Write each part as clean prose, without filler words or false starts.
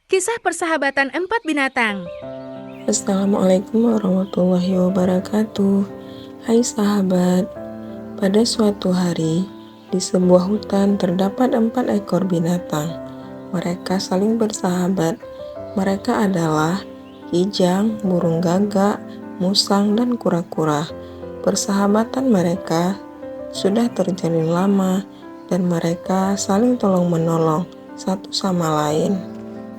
Kisah persahabatan empat binatang. Assalamualaikum warahmatullahi wabarakatuh. Hai sahabat, pada suatu hari di sebuah hutan terdapat 4 ekor binatang. Mereka saling bersahabat. Mereka adalah kijang, burung gagak, musang, dan kura-kura. Persahabatan mereka sudah terjalin lama dan mereka saling tolong-menolong satu sama lain.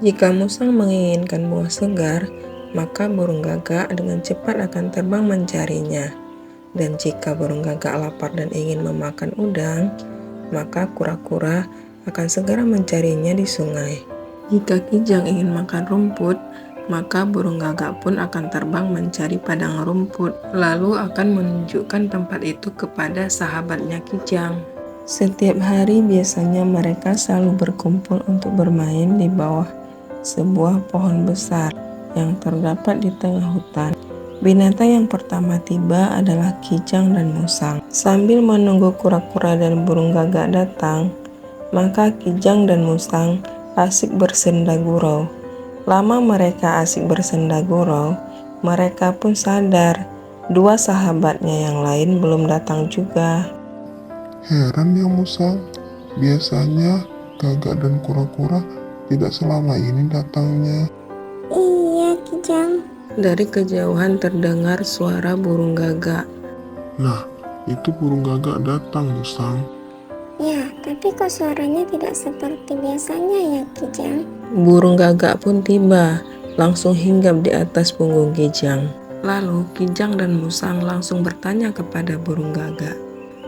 Jika musang menginginkan buah segar, maka burung gagak dengan cepat akan terbang mencarinya. Dan jika burung gagak lapar dan ingin memakan udang, maka kura-kura akan segera mencarinya di sungai. Jika kijang ingin makan rumput, maka burung gagak pun akan terbang mencari padang rumput, lalu akan menunjukkan tempat itu kepada sahabatnya kijang. Setiap hari biasanya mereka selalu berkumpul untuk bermain di bawah sebuah pohon besar yang terdapat di tengah hutan. Binatang yang pertama tiba adalah kijang dan musang. Sambil menunggu kura-kura dan burung gagak datang, maka kijang dan musang asik bersenda gurau. Lama mereka asik bersenda gurau, mereka pun sadar dua sahabatnya yang lain belum datang juga. Heran ya musang, biasanya gagak dan kura-kura tidak selama ini datangnya. Iya, Kijang. Dari kejauhan terdengar suara burung gagak. Nah, itu burung gagak datang musang. Ya, tapi kok suaranya tidak seperti biasanya ya, Kijang? Burung gagak pun tiba, langsung hinggap di atas punggung kijang. Lalu kijang dan musang langsung bertanya kepada burung gagak.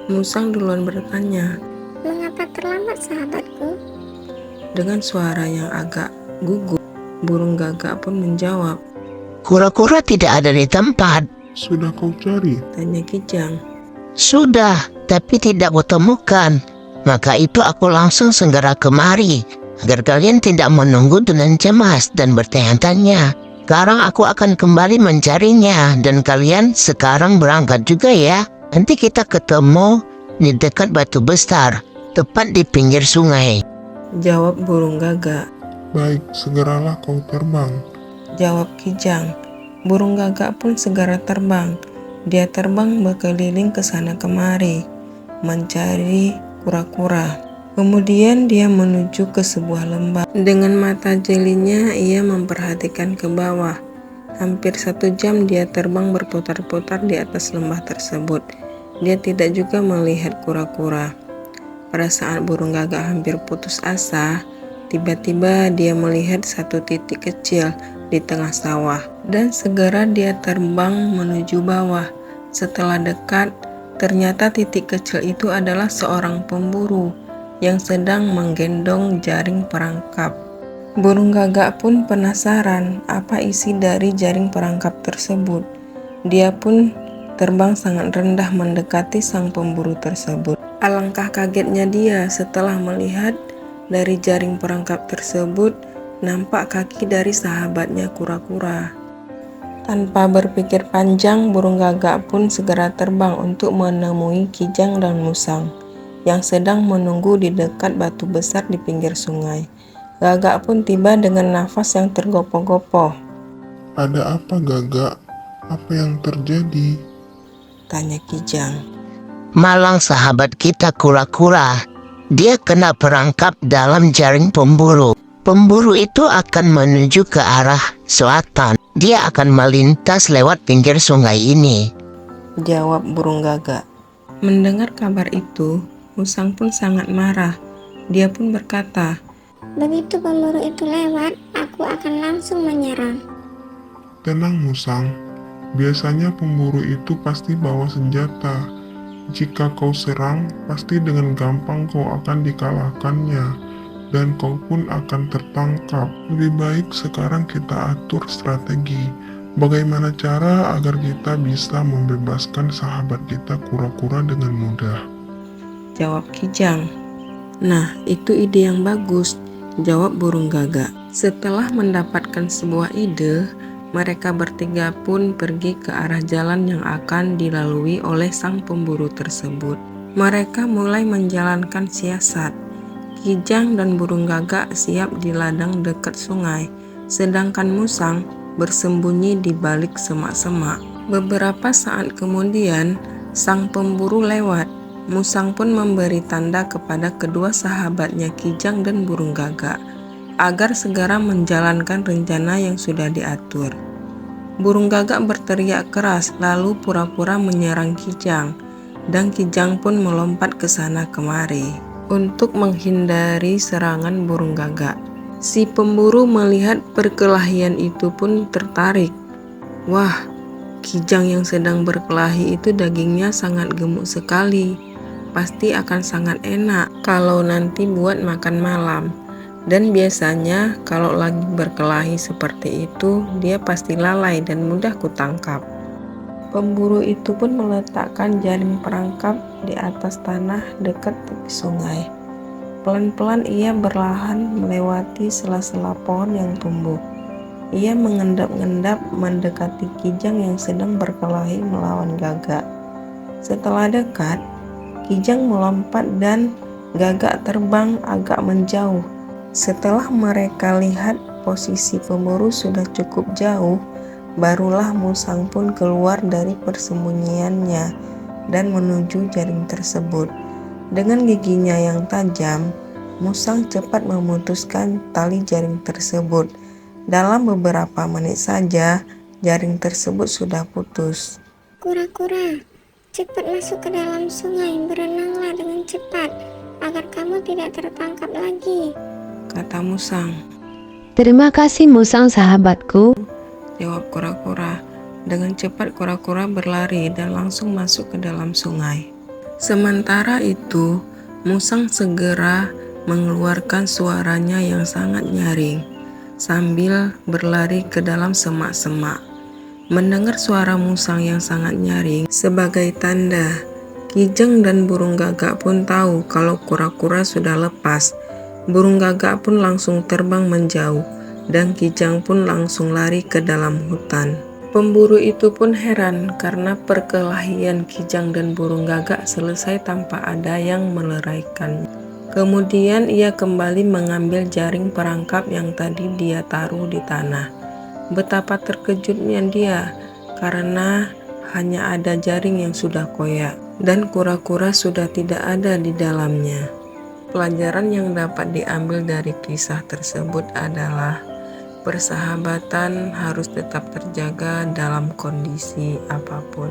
Musang duluan bertanya Mengapa terlambat, sahabatku? dengan suara yang agak gugup. Burung gagak pun menjawab, Kura-kura tidak ada di tempat. Sudah kau cari? tanya kijang. Sudah, tapi tidak kutemukan. Maka itu aku langsung segera kemari, agar kalian tidak menunggu dengan cemas dan bertanya-tanya. Sekarang aku akan kembali mencarinya, dan kalian sekarang berangkat juga ya. Nanti kita ketemu di dekat batu besar, tepat di pinggir sungai. Jawab burung gagak. Baik, segeralah kau terbang. Jawab kijang. Burung gagak pun segera terbang. Dia terbang berkeliling ke sana kemari, mencari kura-kura. Kemudian dia menuju ke sebuah lembah. Dengan mata jelinya ia memperhatikan ke bawah. Hampir 1 jam dia terbang berputar-putar di atas lembah tersebut. Dia tidak juga melihat kura-kura. Pada saat burung gagak hampir putus asa, tiba-tiba dia melihat satu titik kecil di tengah sawah, dan segera dia terbang menuju bawah. Setelah dekat, ternyata titik kecil itu adalah seorang pemburu yang sedang menggendong jaring perangkap. Burung gagak pun penasaran apa isi dari jaring perangkap tersebut. Dia pun terbang sangat rendah mendekati sang pemburu tersebut. Alangkah kagetnya dia setelah melihat dari jaring perangkap tersebut nampak kaki dari sahabatnya kura-kura. Tanpa berpikir panjang, burung gagak pun segera terbang untuk menemui kijang dan musang yang sedang menunggu di dekat batu besar di pinggir sungai. Gagak pun tiba dengan nafas yang tergopoh-gopoh. Ada apa gagak? Apa yang terjadi? Tanya kijang. Malang sahabat kita kura-kura. Dia kena perangkap dalam jaring pemburu. Pemburu itu akan menuju ke arah selatan. Dia akan melintas lewat pinggir sungai ini. Jawab burung gagak. Mendengar kabar itu, musang pun sangat marah. Dia pun berkata, Begitu pemburu itu lewat, aku akan langsung menyerang. Tenang musang, biasanya pemburu itu pasti bawa senjata. Jika kau serang, pasti dengan gampang kau akan dikalahkannya, dan kau pun akan tertangkap. Lebih baik sekarang kita atur strategi. Bagaimana cara agar kita bisa membebaskan sahabat kita kura-kura dengan mudah? jawab kijang. Nah, itu ide yang bagus, jawab burung gagak. Setelah mendapatkan sebuah ide, mereka bertiga pun pergi ke arah jalan yang akan dilalui oleh sang pemburu tersebut. Mereka mulai menjalankan siasat. Kijang dan burung gagak siap di ladang dekat sungai, sedangkan musang bersembunyi di balik semak-semak. Beberapa saat kemudian, sang pemburu lewat. Musang pun memberi tanda kepada kedua sahabatnya Kijang dan burung gagak agar segera menjalankan rencana yang sudah diatur. Burung gagak berteriak keras lalu pura-pura menyerang Kijang, dan Kijang pun melompat ke sana kemari untuk menghindari serangan burung gagak. Si pemburu melihat perkelahian itu pun tertarik. Wah, Kijang yang sedang berkelahi itu dagingnya sangat gemuk sekali. Pasti akan sangat enak kalau nanti buat makan malam. Dan biasanya kalau lagi berkelahi seperti itu, dia pasti lalai dan mudah kutangkap. Pemburu itu pun meletakkan jaring perangkap di atas tanah dekat tepi sungai. Pelan-pelan ia berlahan melewati sela-sela pohon yang tumbuh. Ia mengendap-endap mendekati Kijang yang sedang berkelahi melawan gagak. Setelah dekat, Kijang melompat dan gagak terbang agak menjauh. Setelah mereka lihat posisi pemburu sudah cukup jauh, barulah musang pun keluar dari persembunyiannya dan menuju jaring tersebut. Dengan giginya yang tajam, musang cepat memutuskan tali jaring tersebut. Dalam beberapa menit saja, jaring tersebut sudah putus. Kura-kura, cepat masuk ke dalam sungai, berenanglah dengan cepat, agar kamu tidak tertangkap lagi, kata musang. Terima kasih musang sahabatku, jawab kura-kura. Dengan cepat kura-kura berlari dan langsung masuk ke dalam sungai. Sementara itu, musang segera mengeluarkan suaranya yang sangat nyaring sambil berlari ke dalam semak-semak. Mendengar suara musang yang sangat nyaring sebagai tanda, Kijang dan burung gagak pun tahu kalau kura-kura sudah lepas. Burung gagak pun langsung terbang menjauh, dan Kijang pun langsung lari ke dalam hutan. Pemburu itu pun heran karena perkelahian Kijang dan burung gagak selesai tanpa ada yang meleraikan. Kemudian ia kembali mengambil jaring perangkap yang tadi dia taruh di tanah. Betapa terkejutnya dia karena hanya ada jaring yang sudah koyak dan kura-kura sudah tidak ada di dalamnya. Pelajaran yang dapat diambil dari kisah tersebut adalah persahabatan harus tetap terjaga dalam kondisi apapun.